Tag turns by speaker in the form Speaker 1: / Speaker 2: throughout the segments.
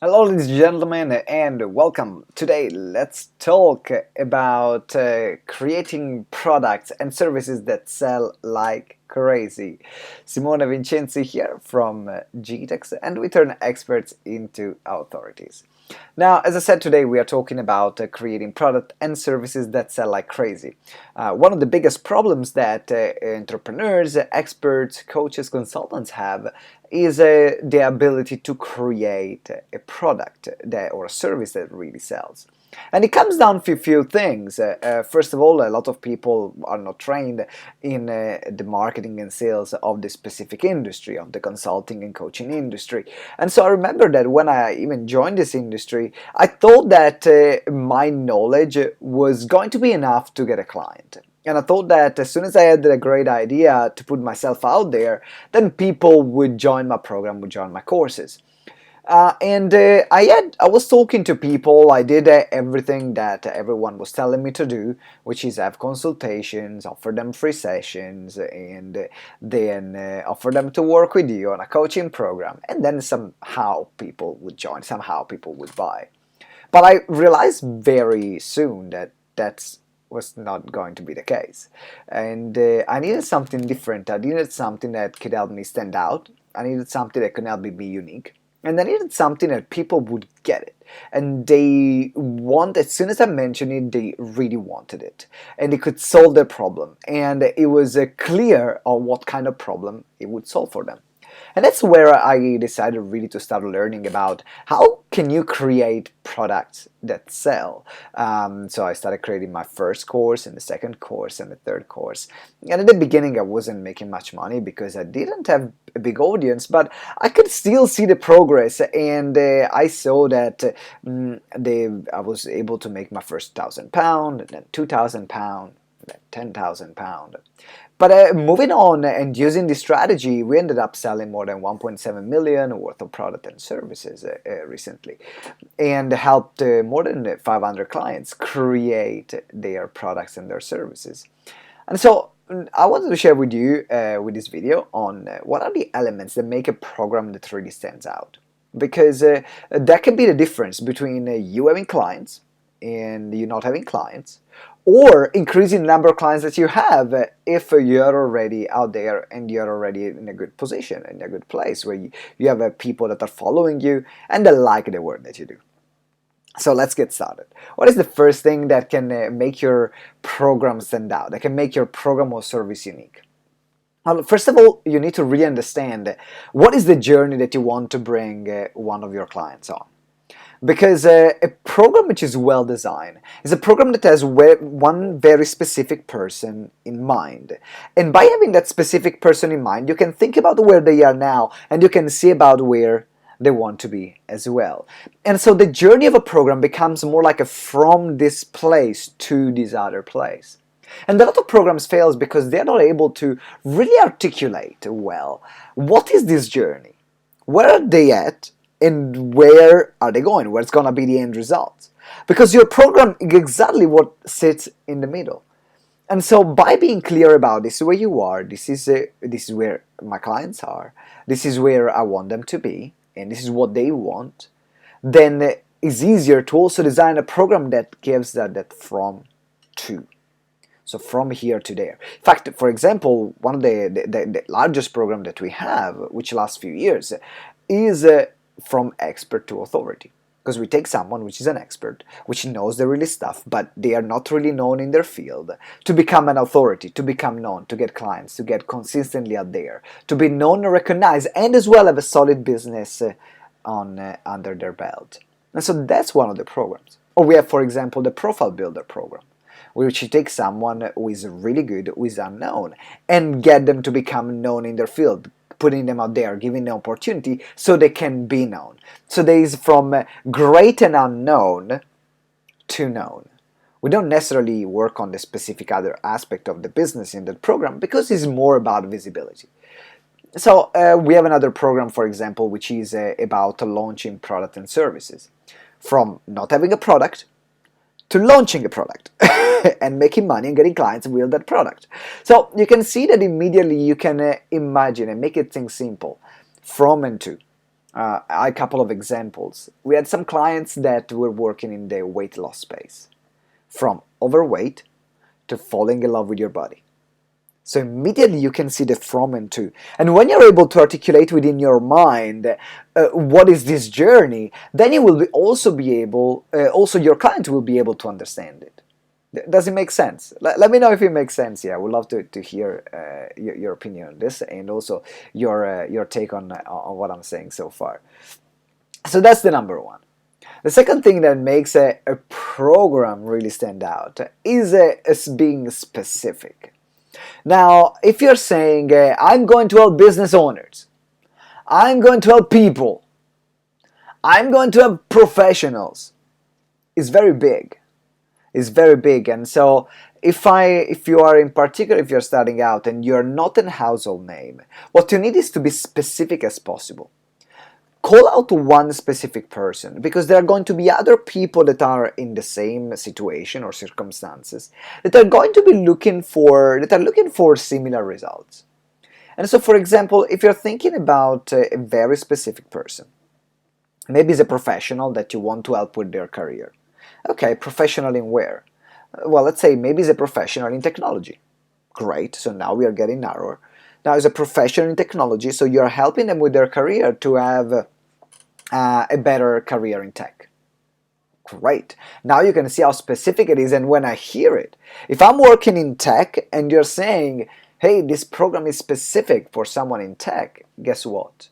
Speaker 1: Hello, ladies and gentlemen, and welcome. Today, let's talk about creating products and services that sell like crazy. Simone Vincenzi here from GTeX, and we turn experts into authorities. Now, as I said, today we are talking about creating product and services that sell like crazy. One of the biggest problems that entrepreneurs, experts, coaches, consultants have is the ability to create a product or a service that really sells. And it comes down to a few things. First of all, a lot of people are not trained in the marketing and sales of the specific industry, of the consulting and coaching industry. And so I remember that when I even joined this industry, I thought that my knowledge was going to be enough to get a client. And I thought that as soon as I had a great idea to put myself out there, then people would join my program, would join my courses. I was talking to people. I did everything that everyone was telling me to do, which is have consultations, offer them free sessions, and then offer them to work with you on a coaching program. And then somehow people would join, somehow people would buy. But I realized very soon that that's was not going to be the case. And I needed something different. I needed something that could help me stand out. I needed something that could help me be unique. And I needed something that people would get it. And as soon as I mentioned it, they really wanted it. And it could solve their problem. And it was clear on what kind of problem it would solve for them. And that's where I decided really to start learning about how can you create products that sell. So I started creating my first course and the second course and the third course. And at the beginning I wasn't making much money because I didn't have a big audience, but I could still see the progress, and I saw that I was able to make my first £1,000, and then £2,000, then £10,000. But moving on and using this strategy, we ended up selling more than 1.7 million worth of product and services recently, and helped more than 500 clients create their products and their services. And so I wanted to share with you with this video on what are the elements that make a program that really stands out. Because that can be the difference between you having clients and you not having clients, or increasing the number of clients that you have if you're already out there and you're already in a good position, in a good place where you have people that are following you and they like the work that you do. So let's get started. What is the first thing that can make your program stand out, that can make your program or service unique? Well, first of all, you need to really understand what is the journey that you want to bring one of your clients on. Because a program which is well designed is a program that has one very specific person in mind. And by having that specific person in mind, you can think about where they are now and you can see about where they want to be as well. And so the journey of a program becomes more like a from this place to this other place. And a lot of programs fail because they're not able to really articulate well what is this journey, where are they at, and where are they going? Where's going to be the end result? Because your program is exactly what sits in the middle. And so by being clear about this is where you are, this is where my clients are, this is where I want them to be, and this is what they want, then it's easier to also design a program that gives that from to. So from here to there. In fact, for example, one of the largest program that we have, which lasts few years, is from expert to authority. Because we take someone which is an expert, which knows the really stuff, but they are not really known in their field, to become an authority, to become known, to get clients, to get consistently out there, to be known and recognized, and as well have a solid business under their belt. And so that's one of the programs. Or we have, for example, the Profile Builder program, which you take someone who is really good, who is unknown, and get them to become known in their field, putting them out there, giving them opportunity so they can be known. So there is from great and unknown to known. We don't necessarily work on the specific other aspect of the business in that program because it's more about visibility. So we have another program, for example, which is about launching product and services. From not having a product to launching a product and making money and getting clients and build that product. So you can see that immediately you can imagine and make it things simple. From and to. A couple of examples. We had some clients that were working in the weight loss space, from overweight to falling in love with your body. So immediately you can see the from and to. And when you're able to articulate within your mind what is this journey, then you will also be able, also your client will be able to understand it. Does it make sense? Let me know if it makes sense. Yeah, I would love to hear your opinion on this, and also your take on what I'm saying so far. So that's the number one. The second thing that makes a program really stand out is being specific. Now, if you're saying, I'm going to help business owners, I'm going to help people, I'm going to help professionals, it's very big. It's very big. And so if you are in particular, if you're starting out and you're not a household name, what you need is to be specific as possible. Call out one specific person, because there are going to be other people that are in the same situation or circumstances that are going to be looking for similar results. And so, for example, if you're thinking about a very specific person, maybe it's a professional that you want to help with their career. Okay, professional in where? Well, let's say maybe it's a professional in technology. Great, so now we are getting narrower. Now, it's a professional in technology, so you're helping them with their career to have a better career in tech. Great. Now you can see how specific it is, and when I hear it, if I'm working in tech and you're saying, hey, this program is specific for someone in tech, guess what?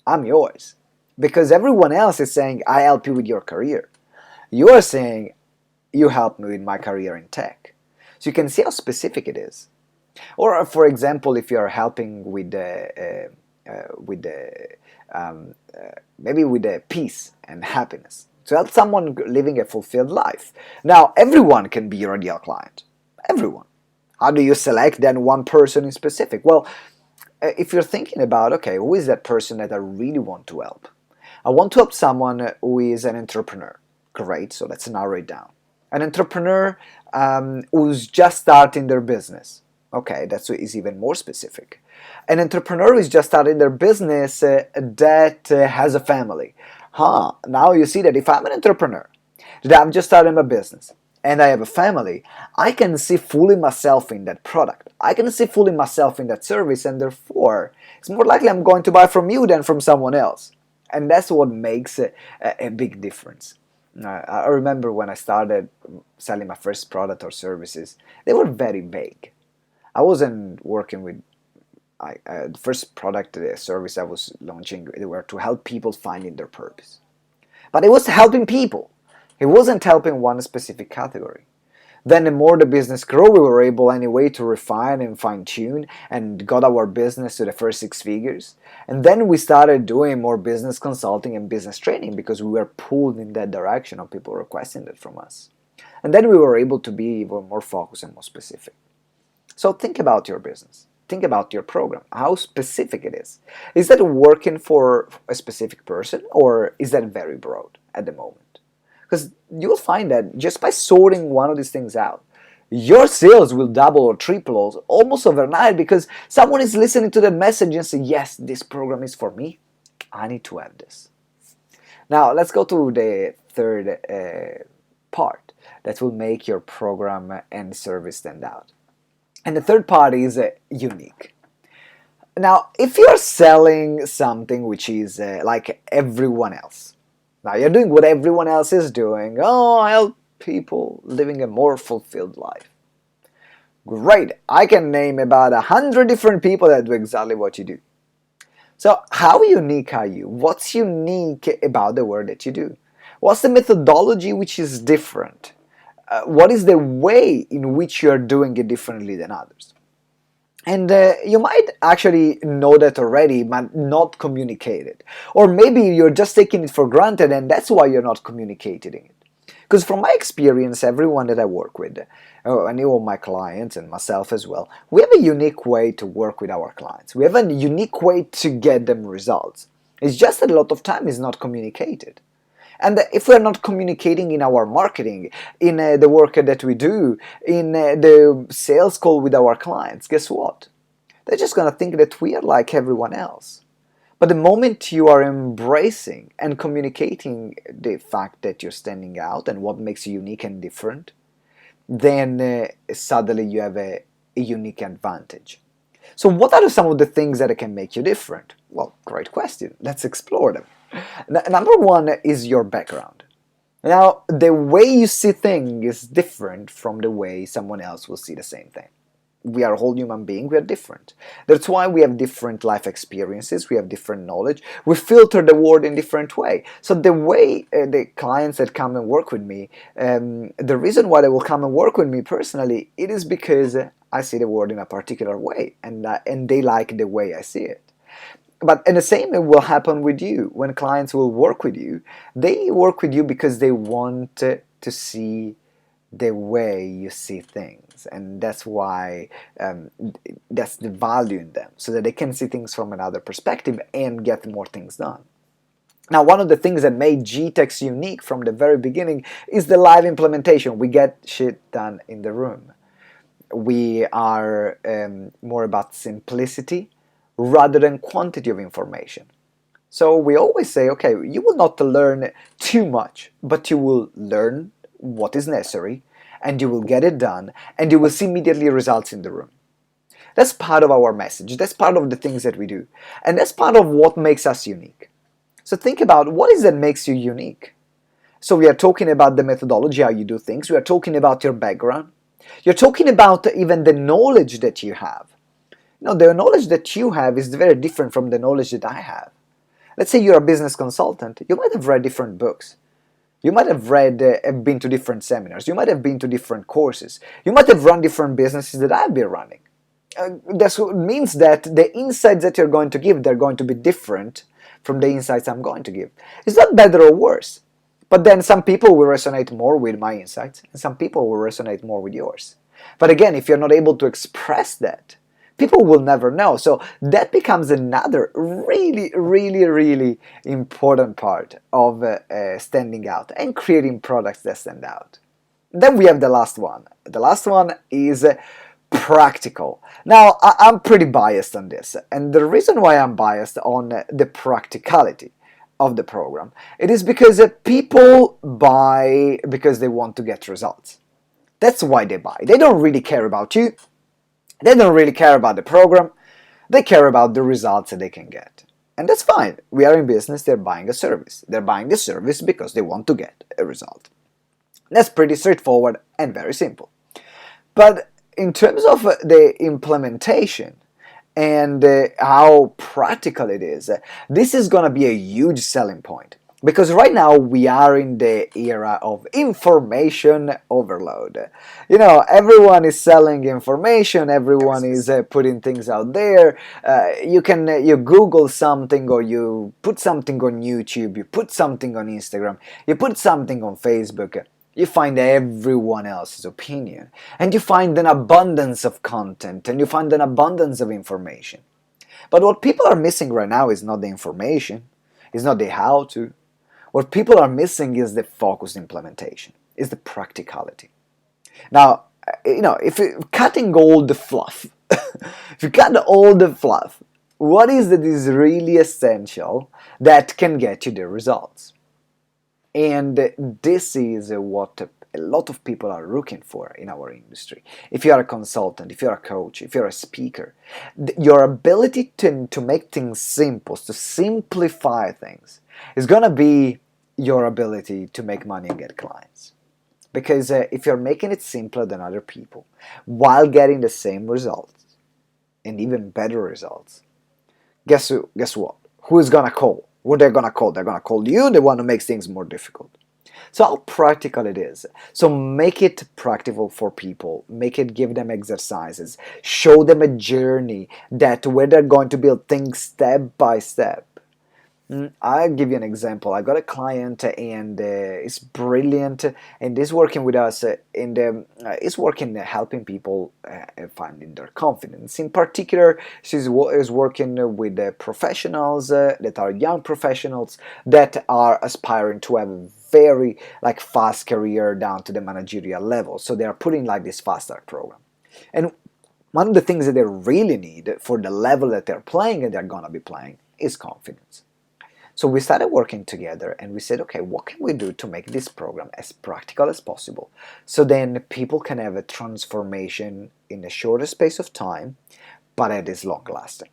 Speaker 1: I'm yours. Because everyone else is saying, I help you with your career. You are saying, you help me with my career in tech. So you can see how specific it is. Or, for example, if you're helping with maybe with peace and happiness, to help someone living a fulfilled life. Now, everyone can be your ideal client. Everyone. How do you select then one person in specific? Well, if you're thinking about, okay, who is that person that I really want to help? I want to help someone who is an entrepreneur. Great, so let's narrow it down. An entrepreneur who's just starting their business. Okay, that is even more specific. An entrepreneur who is just starting their business that has a family. Now you see that if I'm an entrepreneur, that I'm just starting my business, and I have a family, I can see fully myself in that product. I can see fully myself in that service, and therefore, it's more likely I'm going to buy from you than from someone else. And that's what makes a big difference. I remember when I started selling my first product or services, they were very vague. I wasn't working with the first product service I was launching, they were to help people finding their purpose. But it was helping people. It wasn't helping one specific category. Then the more the business grew, we were able anyway to refine and fine-tune and got our business to the first 6 figures. And then we started doing more business consulting and business training because we were pulled in that direction of people requesting it from us. And then we were able to be even more focused and more specific. So think about your business. Think about your program, how specific it is. Is that working for a specific person, or is that very broad at the moment? Because you'll find that just by sorting one of these things out, your sales will double or triple almost overnight, because someone is listening to the message and say, yes, this program is for me. I need to have this. Now, let's go to the third part that will make your program and service stand out. And the third part is unique. Now, if you're selling something which is like everyone else, now you're doing what everyone else is doing, I help people living a more fulfilled life. Great, I can name about 100 different people that do exactly what you do. So how unique are you? What's unique about the work that you do? What's the methodology which is different? What is the way in which you are doing it differently than others? And you might actually know that already, but not communicate it. Or maybe you're just taking it for granted, and that's why you're not communicating it. Because from my experience, everyone that I work with, any of my clients and myself as well, we have a unique way to work with our clients. We have a unique way to get them results. It's just that a lot of time is not communicated. And if we're not communicating in our marketing, in the work that we do, in the sales call with our clients, guess what? They're just going to think that we are like everyone else. But the moment you are embracing and communicating the fact that you're standing out and what makes you unique and different, then suddenly you have a unique advantage. So what are some of the things that can make you different? Well, great question. Let's explore them. Number one is your background. Now, the way you see things is different from the way someone else will see the same thing. We are all human beings, we are different. That's why we have different life experiences, we have different knowledge, we filter the world in different way. So the way the clients that come and work with me, the reason why they will come and work with me personally, it is because I see the world in a particular way, and they like the way I see it. But and the same will happen with you. When clients will work with you, they work with you because they want to see the way you see things, and that's why that's the value in them, so that they can see things from another perspective and get more things done. Now, one of the things that made GTeX unique from the very beginning is the live implementation. We get shit done in the room. We are more about simplicity rather than quantity of information. So we always say, okay, you will not learn too much, but you will learn what is necessary, and you will get it done, and you will see immediately results in the room. That's part of our message. That's part of the things that we do. And that's part of what makes us unique. So think about what is that makes you unique. So we are talking about the methodology, how you do things. We are talking about your background. You're talking about even the knowledge that you have. Now, the knowledge that you have is very different from the knowledge that I have. Let's say you're a business consultant. You might have read different books. You might have been to different seminars. You might have been to different courses. You might have run different businesses that I've been running. That means that the insights that you're going to give, they're going to be different from the insights I'm going to give. It's not better or worse. But then some people will resonate more with my insights, and some people will resonate more with yours. But again, if you're not able to express that, people will never know. So that becomes another really important part of standing out and creating products that stand out. Then we have the last one. The last one is practical. Now, I'm pretty biased on this, and the reason why I'm biased on the practicality of the program, it is because people buy because they want to get results. That's why they buy. They don't really care about you. They don't really care about the program. They care about the results that they can get. And that's fine. We are in business, they're buying a service. They're buying the service because they want to get a result. That's pretty straightforward and very simple. But in terms of the implementation and how practical it is, this is going to be a huge selling point. Because right now we are in the era of information overload. You know, everyone is selling information, everyone is putting things out there. You Google something, or you put something on YouTube, you put something on Instagram, you put something on Facebook. You find everyone else's opinion, and you find an abundance of content, and you find an abundance of information. But what people are missing right now is not the information, is not the how-to. What people are missing is the focused implementation, is the practicality. Now, if you're cutting all the fluff, if you cut all the fluff, what is that is really essential that can get you the results? And this is what a lot of people are looking for in our industry. If you are a consultant, if you're a coach, if you're a speaker, your ability to make things simple, to simplify things, is going to be your ability to make money and get clients. Because if you're making it simpler than other people while getting the same results and even better results, guess what? Who is going to call? What they're going to call? They're going to call you, the one who makes things more difficult. So how practical it is. So make it practical for people. Give them exercises. Show them a journey where they're going to build things step by step. I'll give you an example. I got a client, and it's brilliant, and is working with us, and is working helping people finding their confidence. In particular, is working with professionals that are young professionals that are aspiring to have a very fast career down to the managerial level. So they are putting this fast start program. And one of the things that they really need for the level that they're playing and they're gonna be playing is confidence. So we started working together and we said, okay, what can we do to make this program as practical as possible so then people can have a transformation in a shorter space of time, but it is long lasting.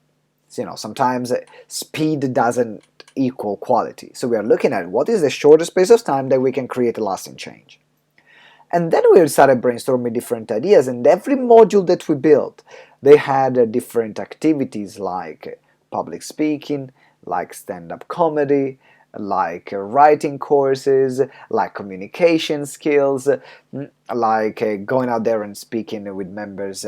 Speaker 1: So, sometimes speed doesn't equal quality. So we are looking at what is the shortest space of time that we can create a lasting change. And then we started brainstorming different ideas, and every module that we built, they had different activities like public speaking, like stand-up comedy, like writing courses, like communication skills, like going out there and speaking with members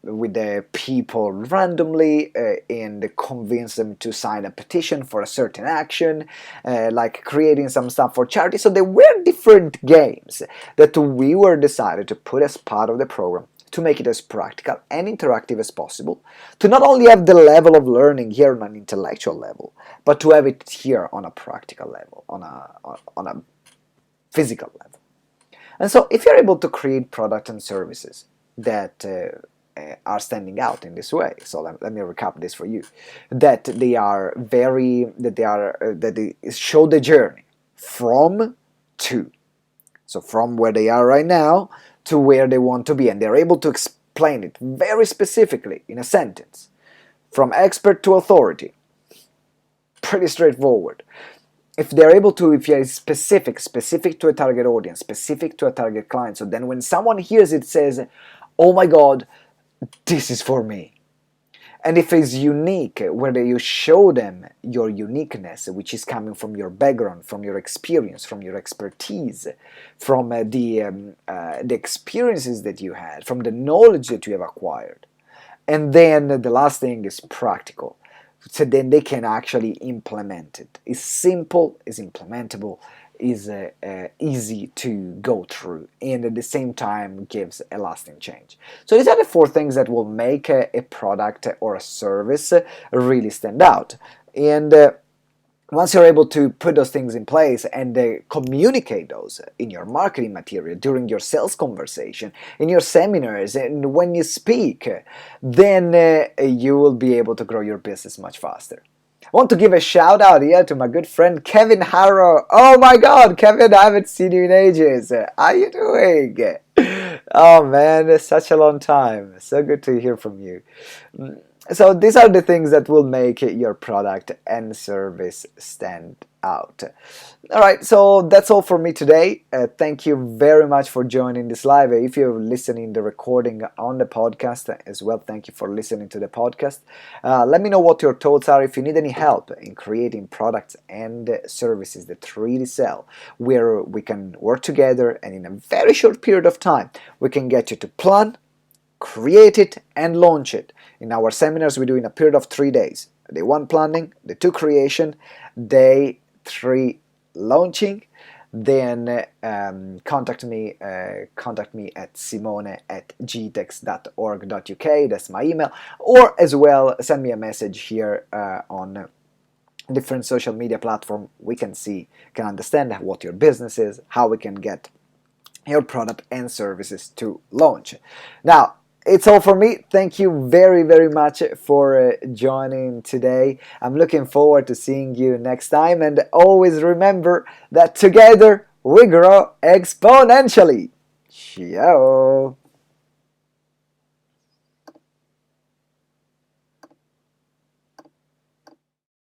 Speaker 1: with the people randomly and convince them to sign a petition for a certain action, like creating some stuff for charity. So there were different games that we were decided to put as part of the program to make it as practical and interactive as possible, to not only have the level of learning here on an intellectual level, but to have it here on a practical level, on a physical level. And so if you're able to create products and services that are standing out in this way, so let me recap this for you, that they show the journey from to, so from where they are right now to where they want to be, and they're able to explain it very specifically in a sentence, from expert to authority. Pretty straightforward. If they're able to, if you're specific to a target audience, specific to a target client, so then when someone hears it says, oh my god, this is for me. And if it's unique, whether you show them your uniqueness, which is coming from your background, from your experience, from your expertise, from the experiences that you had, from the knowledge that you have acquired. And then the last thing is practical. So then they can actually implement it. It's simple, it's implementable, is easy to go through, and at the same time gives a lasting change. So these are the 4 things that will make a product or a service really stand out. And once you're able to put those things in place and communicate those in your marketing material, during your sales conversation, in your seminars, and when you speak, then you will be able to grow your business much faster. I want to give a shout out here to my good friend Kevin Harrow. Oh my god, Kevin, I haven't seen you in ages. How you doing? Oh man, it's such a long time. So good to hear from you. So these are the things that will make your product and service stand out. Alright, so that's all for me today. Thank you very much for joining this live. If you're listening the recording on the podcast as well, thank you for listening to the podcast. Let me know what your thoughts are. If you need any help in creating products and services that really sell, where we can work together and in a very short period of time, we can get you to plan, create it, and launch it. In our seminars, we do in a period of 3 days. Day 1 planning, day 2 creation, day 3 launching. Then contact me at simone@gtex.org.uk. That's my email. Or as well, send me a message here on different social media platform. We can understand what your business is, how we can get your product and services to launch. Now, it's all for me. Thank you very, very much for joining today. I'm looking forward to seeing you next time. And always remember that together we grow exponentially. Ciao.